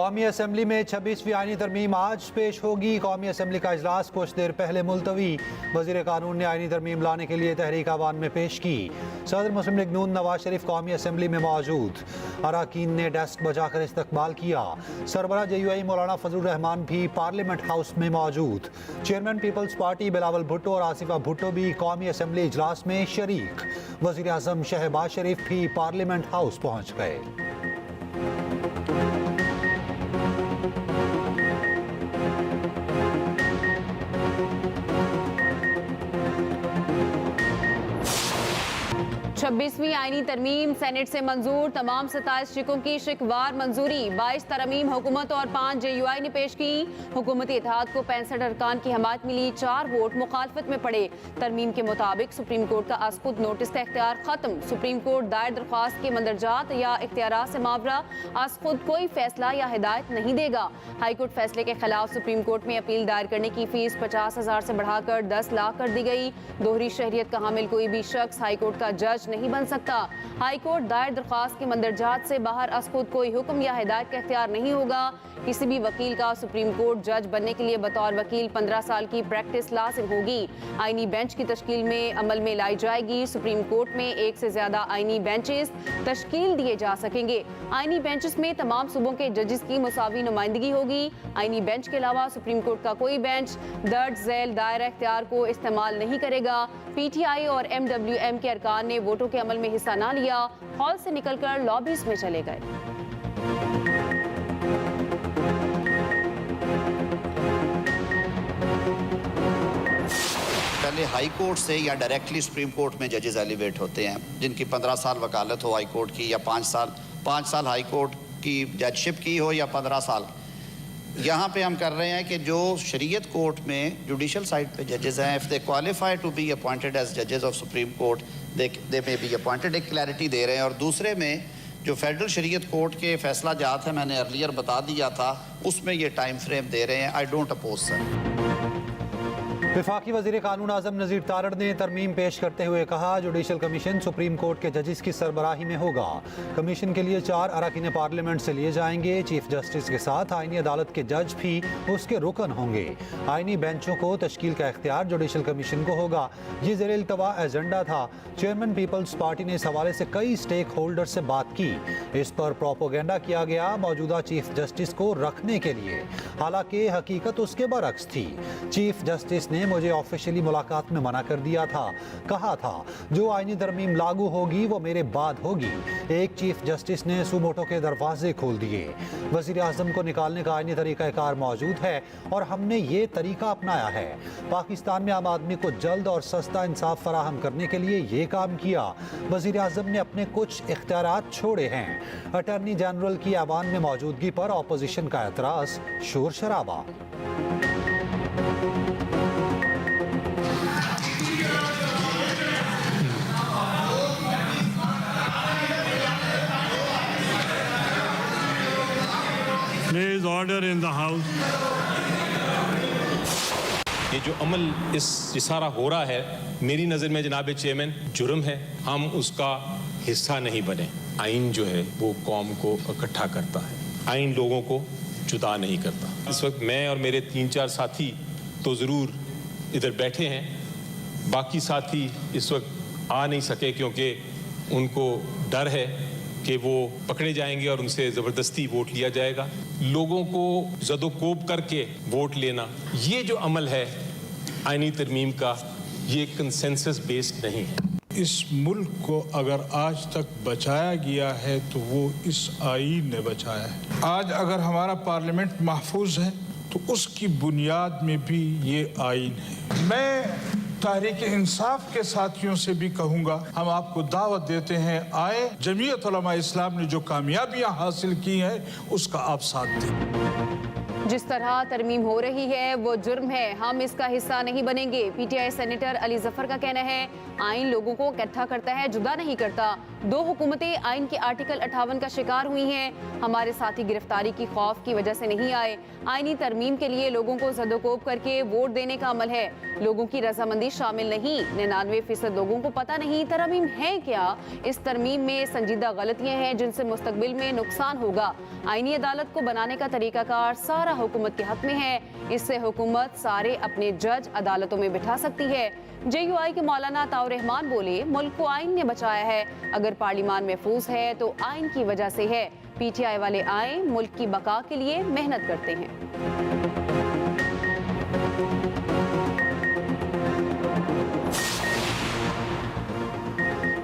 कौमी असम्बली में 26वीं आईनी तरमीम आज पेश होगी। कौमी असम्बली का इजलास कुछ देर पहले मुलतवी। वज़ीर कानून ने आईनी तरमीम लाने के लिए तहरीक आवान में पेश की। सदर मुस्लिम लीग नून नवाज शरीफ कौमी असम्बली में मौजूद। अरकान ने डेस्क बजाकर इस्तकबाल किया। सरबराह JUI मौलाना फजलुर रहमान भी पार्लियामेंट हाउस में मौजूद। Chairman people's party Bilawal Bhutto और आसिफा भुट्टो भी कौमी असम्बली इजलास में शरीक। वज़ीर आज़म शहबाज शरीफ भी पार्लियामेंट हाउस पहुँच गए। छब्बीसवीं आईनी तरमीम सेनेट से मंजूर। तमाम 27 शिकों की शिकवार मंजूरी। 22 तरमीम हुकूमत और 5 JUI ने पेश की। हुकूमती इत्तेहाद को 65 अरकान की हमायत मिली, 4 वोट मुखालफत में पड़े। तरमीम के मुताबिक सुप्रीम कोर्ट का असखुद नोटिस का इख्तियार खत्म। सुप्रीम कोर्ट दायर दरख्वास्त के मंदरजात या इख्तियारात से मावरा असखुद कोई फैसला या हिदायत नहीं देगा। हाईकोर्ट फैसले के खिलाफ सुप्रीम कोर्ट में अपील दायर करने की फीस 50,000 से बढ़ाकर 10 लाख कर दी गई। दोहरी शहरियत का हामिल कोई भी शख्स हाईकोर्ट का जज नहीं बन सकता। हाईकोर्ट दायर दरख्वास्त के मंदरजात से बाहर असखुद कोई हुक्म या हिदायत का इख्तियार नहीं होगा। किसी भी वकील का सुप्रीम कोर्ट जज बनने के लिए बतौर वकील 15 साल की प्रैक्टिस लाजिम होगी। आईनी बेंच की तश्कील में अमल में लाई जाएगी। सुप्रीम कोर्ट में एक से ज्यादा आईनी बेंचेस तश्कील दिए जा सकेंगे। आईनी बेंचेस में तमाम सूबों के जजेस की मुसावी नुमाइंदगी होगी। आईनी बेंच के अलावा सुप्रीम कोर्ट का कोई बेंच दर्ज झैल दायरा इख्तियार को इस्तेमाल नहीं करेगा। PTI और MWM के अरकान ने वोटों के अमल में हिस्सा ना लिया, हॉल से निकलकर लॉबीज में चले गए। पहले हाई कोर्ट से या डायरेक्टली सुप्रीम कोर्ट में जजेस एलिवेट होते हैं, जिनकी 15 साल वकालत हो हाई कोर्ट की, या 5 साल हाई कोर्ट की जजशिप की हो, या 15 साल। यहाँ पे हम कर रहे हैं कि जो शरीयत कोर्ट में जुडिशल साइड पे जजेस हैं, if they qualify to be appointed as जजेस of Supreme Court they may be appointed, एक क्लैरिटी दे रहे हैं। और दूसरे में जो फेडरल शरीयत कोर्ट के फैसला जात है, मैंने अर्लियर बता दिया था, उसमें ये टाइम फ्रेम दे रहे हैं। I don't oppose sir. वफाकी वज़ीर कानून आज़म नज़ीर तारड़ ने तरमीम पेश करते हुए कहा, जुडिशल कमीशन सुप्रीम कोर्ट के जजेस की सरबराही में होगा। कमीशन के लिए 4 अरकान पार्लियामेंट से लिए जाएंगे। चीफ जस्टिस के साथ आईनी अदालत के जज भी उसके रुकन होंगे। आईनी बेंचों को तश्कील का इख्तियार जुडिशल कमीशन को होगा। ये ज़ेर इल्तवा एजेंडा था। चेयरमैन पीपल्स पार्टी ने इस हवाले से कई स्टेक होल्डर से बात की। इस पर प्रोपोगेंडा किया गया मौजूदा चीफ जस्टिस को रखने के लिए, हालांकि हकीकत उसके बरक्स थी। चीफ जस्टिस ने मुझे ऑफिशियली मुलाकात में मना कर दिया था। कहा था जो आईनी तरमीम लागू होगी वो मेरे बाद होगी। एक चीफ जस्टिस ने सुमोटो के दरवाजे खोल दिए। वज़ीर आज़म को निकालने का आईनी तरीक़ाकार मौजूद है और हमने ये तरीका अपनाया है। पाकिस्तान में आम आदमी को जल्द और सस्ता इंसाफ फराहम करने के लिए ये काम किया। वज़ीर आज़म ने अपने कुछ इख्तियारात छोड़े हैं। अटॉर्नी जनरल की ऐवान में मौजूदगी पर ऑपोजिशन का एतराज़, शोर शराबा। Please order in the house. ये जो अमल इस सारा हो रहा है, मेरी नज़र में जनाब चेयरमैन जुर्म है। हम उसका हिस्सा नहीं बने। आइन जो है वो कौम को इकट्ठा करता है, आइन लोगों को जुदा नहीं करता। इस वक्त मैं और मेरे 3-4 साथी तो ज़रूर इधर बैठे हैं, बाकी साथी इस वक्त आ नहीं सके क्योंकि उनको डर है कि वो पकड़े जाएंगे और उनसे ज़बरदस्ती वोट लिया जाएगा। लोगों को ज़दोकोब करके वोट लेना, ये जो अमल है आईनी तरमीम का, ये कंसेंसस बेस्ड नहीं है। इस मुल्क को अगर आज तक बचाया गया है तो वो इस आईन ने बचाया है। आज अगर हमारा पार्लियामेंट महफूज है तो उसकी बुनियाद में भी ये आईन है। मैं तहरीक इंसाफ के साथियों से भी कहूँगा, हम आपको दावत देते हैं, आए, जमीयत उलमा इस्लाम ने जो कामयाबियाँ हासिल की हैं उसका आप साथ दें। जिस तरह तरमीम हो रही है वो जुर्म है, हम इसका हिस्सा नहीं बनेंगे। पीटीआई सेनेटर अली जफर का कहना है आइन लोगों को इकट्ठा करता है, जुदा नहीं करता। दो हुकूमतें आइन के आर्टिकल 58 का शिकार हुई हैं। हमारे साथी गिरफ्तारी की खौफ की वजह से नहीं आए। आइनी तरमीम के लिए लोगों को ज़दोकोब करके वोट देने का अमल है, लोगों की रजामंदी शामिल नहीं। 99% लोगों को पता नहीं तरमीम है क्या। इस तरमीम में संजीदा गलतियां हैं जिनसे मुस्तकबिल में नुकसान होगा। आइनी अदालत को बनाने का तरीकाकार सारा हुकूमत के हक में है। इससे हुकूमत सारे अपने जज अदालतों में बिठा सकती है। JUI के मौलाना ताउर रहमान बोले मुल्क को आइन ने बचाया है, अगर पार्लिमान महफूज है तो आइन की वजह से है। PTI वाले आए मुल्क की बका के लिए मेहनत करते हैं।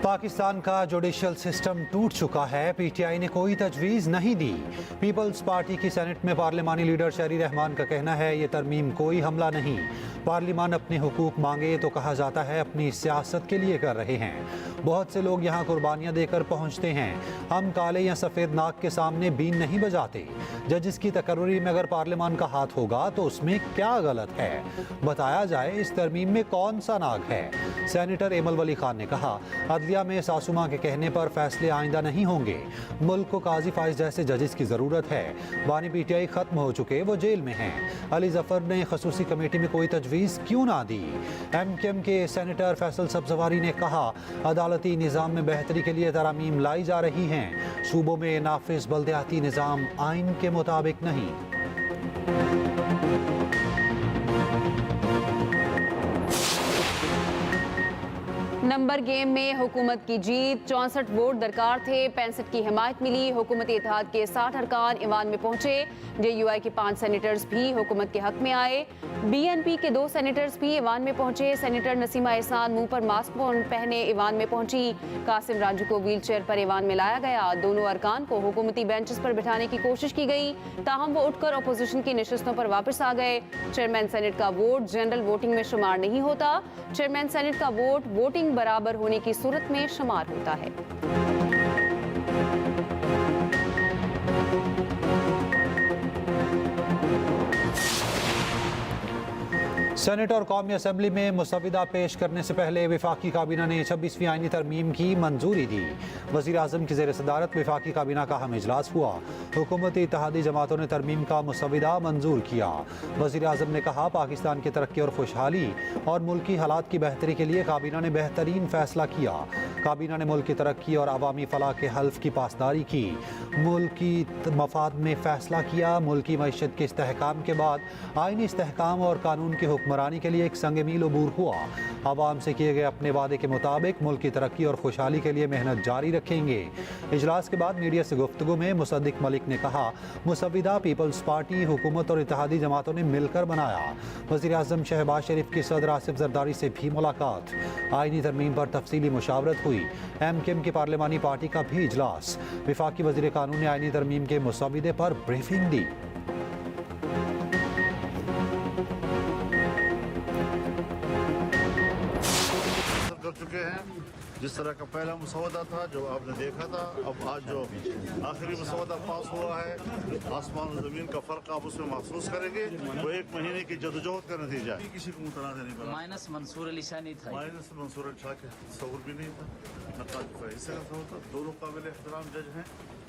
पाकिस्तान का जुडिशल सिस्टम टूट चुका है, PTI ने कोई तजवीज़ नहीं दी। पीपल्स पार्टी की सेनेट में पार्लिमानी लीडर शहरी रहमान का कहना है ये तरमीम कोई हमला नहीं। पार्लिमान अपने हुकूक मांगे तो कहा जाता है अपनी सियासत के लिए कर रहे हैं। बहुत से लोग यहाँ कुर्बानियाँ देकर पहुँचते हैं, हम काले या सफ़ेद नाग के सामने बीन नहीं बजाते। जजिस की तकर्री में अगर पार्लिमान का हाथ होगा तो उसमें क्या गलत है, बताया जाए इस तरमीम में कौन सा नाग है। सेनेटर एमल वली खान ने कहा अदलिया में सासुमा के कहने पर फैसले आइंदा नहीं होंगे। मुल्क को काजी फाइज जैसे जजिस की ज़रूरत है। बानी PTI ख़त्म हो चुके, वो जेल में हैं। अली जफर ने खसूसी कमेटी में कोई तजवीज़ क्यों ना दी। MKM के सेनेटर फैसल सब्जवारी ने कहा अदालती निज़ाम में बेहतरी के लिए तरमीम लाई जा रही हैं। सूबों में नाफिज बल्दियाती निज़ाम आइन के मुताबिक नहीं। नंबर गेम में हुकूमत की जीत, 64 वोट दरकार थे, 65 की हिमायत मिली। हुकूमती इत्तेहाद के 60 अरकान ईवान में पहुंचे। JUI के 5 सेनेटर्स भी हुकूमत के हक में आए। BNP के 2 सेनेटर्स भी ईवान में पहुंचे। सेनेटर नसीमा एहसान मुंह पर मास्क पहने ईवान में पहुंची। कासिम राजू को व्हील चेयर पर ईवान में लाया गया। दोनों अरकान को हुकूमती बेंचेस पर बिठाने की कोशिश की गई, ताहम वो उठकर अपोजिशन की नशिस्तों पर वापस आ गए। चेयरमैन सेनेट का वोट जनरल वोटिंग में शुमार नहीं होता। चेयरमैन सेनेट का वोट वोटिंग बराबर होने की सूरत में शुमार होता है। सेनेट और कौमी असम्बली में मुसविदा पेश करने से पहले वफाकी काबीना ने 26वीं आइनी तरमीम की मंजूरी दी। वज़ीर आज़म की ज़ेर सदारत वफाकी काबीना का अहम इजलास हुआ। हुकूमती इत्तेहादी जमातों ने तरमीम का मुसविदा मंजूर किया। वज़ीर आज़म ने कहा पाकिस्तान की तरक्की और खुशहाली और मुल्की हालात की बेहतरी के लिए काबीना ने बेहतरीन फैसला किया। काबीना ने मुल्क की तरक्की और अवामी फलाह के हल्फ की पासदारी की। मुल्क की मफाद में फैसला किया। मुल्की मईशत के इस्तेहकाम के बाद आइनी इस्तेहकाम और कानून की हुक्मरानी के लिए एक संग मील अबूर हुआ। आवाम से किए गए अपने वादे के मुताबिक मुल्क की तरक्की और खुशहाली के लिए मेहनत जारी रखेंगे। इजलास के बाद मीडिया से गुफ्तगू में मुसद्दिक मलिक ने कहा मुसविदा पीपल्स पार्टी, हुकूमत और इत्तेहादी जमातों ने मिलकर बनाया। वज़ीर आज़म शहबाज शरीफ की सदर आसिफ जरदारी से भी मुलाकात। आइनी तरमीम पर तफसीली मुशावरत हुई। MKM की पार्लिमानी पार्टी का भी इजलास। वफाकी वज़ीर कानून ने आइनी तरमीम के मुसविदे पर ब्रीफिंग दी। कर चुके हैं। जिस तरह का पहला मसौदा था जो आपने देखा था, अब आज जो आखिरी मसौदा पास हुआ है, आसमान और ज़मीन का फ़र्क आप उसमें महसूस करेंगे। वो 1 महीने की जदोजहद का नतीजा है। किसी को मुतनाज़ नहीं बना। माइनस मंसूर अली शाह नहीं था। माइनस मंसूर अली शाह के तस्वुर भी नहीं था। नकाज फैसले का होता। दोनों काबिल एहतराम जज हैं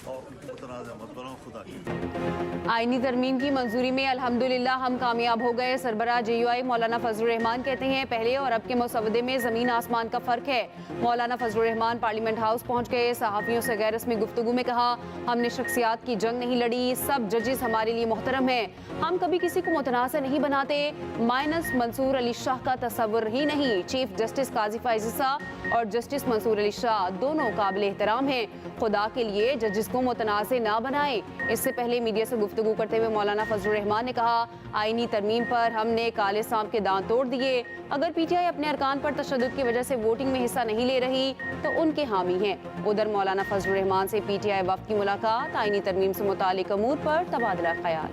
और उनको मुतनाज़ मत बनाओ खुदा की। आइनी तरमीम की मंजूरी में अल्हम्दुलिल्लाह हम कामयाब हो गए। सरबराह JUI मौलाना फजलुर रहमान कहते हैं पहले और अब के मसवदे में ज़मीन आसमान का फ़र्क है। मौलाना फजलुर रहमान पार्लियामेंट हाउस पहुंच गए। सहाफ़ियों से गैर रस्मी गुफ्तगू में कहा हमने शख्सियात की जंग नहीं लड़ी, सब जजेस हमारे लिए मोहतरम हैं, हम कभी किसी को मुतनाज़ नहीं बनाते। माइनस मंसूर अली शाह का तस्वुर ही नहीं। चीफ जस्टिस काजी फाइज ईसा और जस्टिस मंसूर अली शाह दोनों काबिल एहतराम हैं। खुदा के लिए जजेस को मुतनाज़ ना बनाएं। इससे पहले मीडिया से गुफ्तगू करते हुए मौलाना फजलुर रहमान ने कहा आइनी तरमीम पर हमने काले सांप के दांत तोड़ दिए। अगर PTI अपने अरकान पर तशद्दुद की वजह से वोटिंग में हिस्सा नहीं ले रही तो उनके हामी हैं। उधर मौलाना फजलुर रहमान से PTI वफ़द की मुलाकात, आइनी तरमीम से मुतालिक अमूर पर तबादला ख्याल।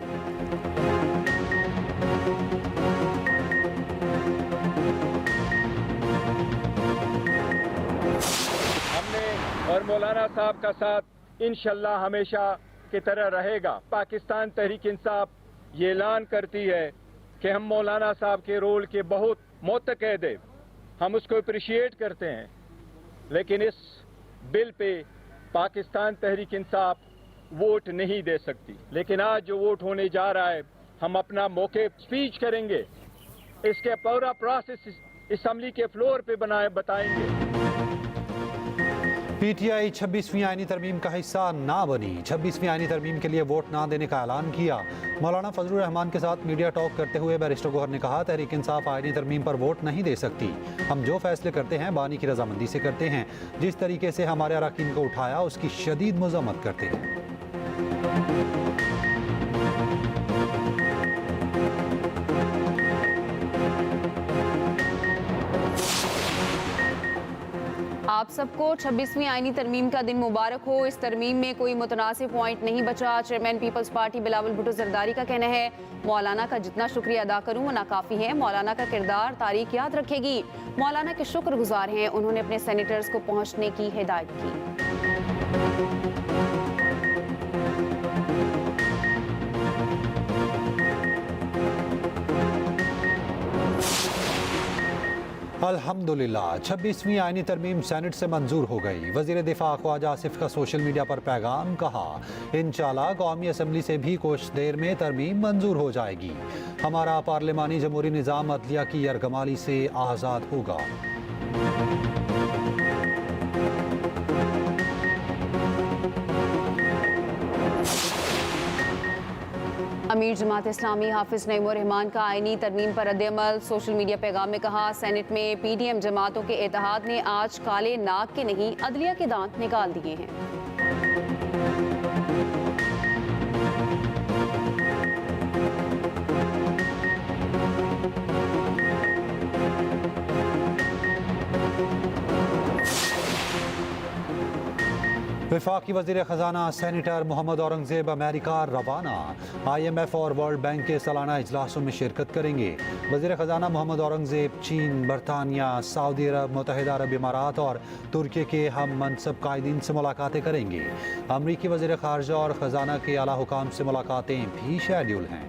हमने और मौलाना साहब का साथ इंशाल्लाह हमेशा की तरह रहेगा। पाकिस्तान तहरीक इंसाफ ये ऐलान करती है कि हम मौलाना साहब के रोल के बहुत मोतकद हैं, हम उसको अप्रिशिएट करते हैं, लेकिन इस bill pay Pakistan Tehreek Insaf vote नहीं दे सकती। लेकिन आज जो वोट होने जा रहा है, हम अपना मौके स्पीच करेंगे, इसके पूरा प्रोसेस असम्बली के फ्लोर पे बताएंगे। पीटीआई 26वीं आईनी तरमीम का हिस्सा ना बनी। 26वीं आईनी तरमीम के लिए वोट ना देने का ऐलान किया। मौलाना फजलुर रहमान के साथ मीडिया टॉक करते हुए बैरिस्टर गौहर ने कहा, तहरीक इंसाफ आईनी तरमीम पर वोट नहीं दे सकती। हम जो फैसले करते हैं बानी की रजामंदी से करते हैं। जिस तरीके से हमारे अरकान को उठाया उसकी शदीद मजम्मत करते हैं। आप सबको 26वीं आईनी तरमीम का दिन मुबारक हो। इस तरमीम में कोई मुतनासिब पॉइंट नहीं बचा। Chairman people's party Bilawal Bhutto Zardari का कहना है, मौलाना का जितना शुक्रिया अदा करूं वो नाकाफी है। मौलाना का किरदार तारीख याद रखेगी। मौलाना के शुक्रगुजार हैं, उन्होंने अपने सेनेटर्स को पहुंचने की हिदायत की। अल्हम्दुलिल्लाह 26वीं आईनी तरमीम सेनेट से मंजूर हो गई। वज़ीर दिफा ख्वाजा आसिफ का सोशल मीडिया पर पैगाम, कहा इंशाल्लाह कौमी असम्बली से भी कुछ देर में तरमीम मंजूर हो जाएगी। हमारा पार्लिमानी जमहूरी निज़ाम अदलिया की यरगमाली से आज़ाद होगा। अमीर जमात इस्लामी हाफिज नईमुर रहमान का आईनी तरमीम पर रद्द-ए-अमल। सोशल मीडिया पैगाम में कहा, सेनेट में पीडीएम जमातों के इत्तेहाद ने आज काले नाग के नहीं अदलिया के दांत निकाल दिए हैं। वफाकी वज़ीर ख़जाना सेनेटर मोहम्मद औरंगज़ेब अमेरिका रवाना। IMF और वर्ल्ड बैंक के सालाना इजलासों में शिरकत करेंगे। वज़ीर ख़जाना मोहम्मद औरंगज़ेब चीन, बरतानिया, सऊदी अरब, मुत्तहिदा अरब इमारात और तुर्की के हम मनसब कायदीन से मुलाकातें करेंगे। अमरीकी वज़ीर ख़ारजा और ख़जाना के आला हुकाम से मुलाकातें भी शेड्यूल हैं।